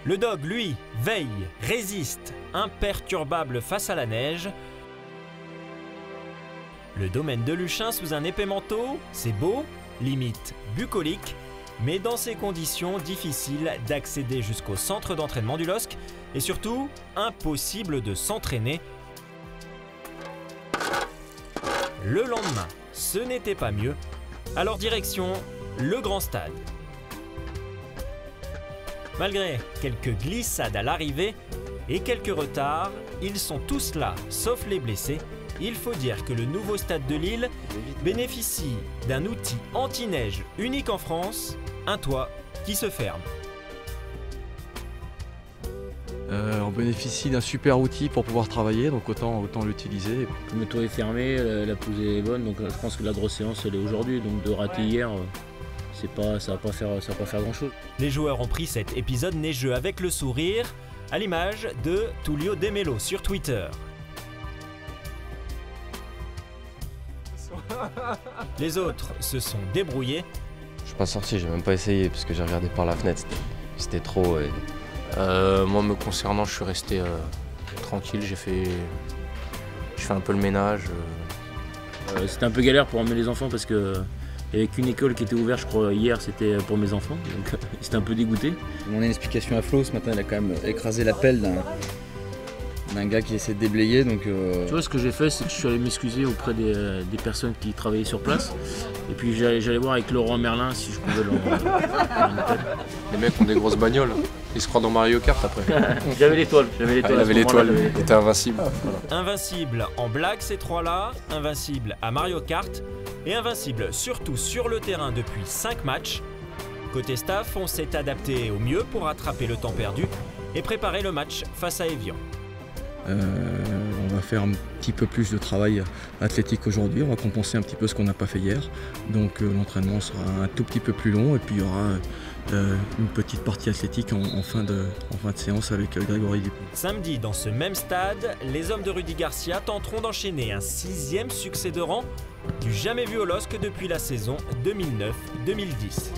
Le dog, lui, veille, résiste, imperturbable face à la neige. Le domaine de Luchin sous un épais manteau, c'est beau, limite bucolique, mais dans ces conditions, difficile d'accéder jusqu'au centre d'entraînement du LOSC et surtout, impossible de s'entraîner. Le lendemain, ce n'était pas mieux, alors direction le grand stade. Malgré quelques glissades à l'arrivée et quelques retards, ils sont tous là, sauf les blessés. Il faut dire que le nouveau stade de Lille bénéficie d'un outil anti-neige unique en France, un toit qui se ferme. On bénéficie d'un super outil pour pouvoir travailler, donc autant l'utiliser. Le toit est fermé, la pelouse est bonne, donc je pense que la grosse séance elle est aujourd'hui, donc de rater hier, ça va pas faire grand chose. Les joueurs ont pris cet épisode neigeux avec le sourire, à l'image de Tullio De Melo sur Twitter. Les autres se sont débrouillés. Je suis pas sorti, j'ai même pas essayé parce que j'ai regardé par la fenêtre, c'était trop. Moi me concernant, je suis resté tranquille, j'ai fait un peu le ménage. C'était un peu galère pour emmener les enfants parce que il n'y avait qu'une école qui était ouverte, je crois hier c'était pour mes enfants, donc j'étais un peu dégoûté. On a une explication à Flo, ce matin il a quand même écrasé la pelle d'un gars qui essaie de déblayer. Donc Tu vois, ce que j'ai fait, c'est que je suis allé m'excuser auprès des personnes qui travaillaient sur place. Et puis j'allais voir avec Laurent Merlin si je pouvais leur Les mecs ont des grosses bagnoles, ils se croient dans Mario Kart après. J'avais l'étoile. Il avait l'étoile, il était invincible. Invincible en blague ces trois-là, invincible à Mario Kart et invincible surtout sur le terrain depuis 5 matchs. Côté staff, on s'est adapté au mieux pour rattraper le temps perdu et préparer le match face à Évian. On va faire un petit peu plus de travail athlétique aujourd'hui, on va compenser un petit peu ce qu'on n'a pas fait hier. Donc l'entraînement sera un tout petit peu plus long et puis il y aura une petite partie athlétique en fin de séance avec Grégory Dupont. Samedi, dans ce même stade, les hommes de Rudy Garcia tenteront d'enchaîner un 6e succès de rang du jamais vu au LOSC depuis la saison 2009-2010.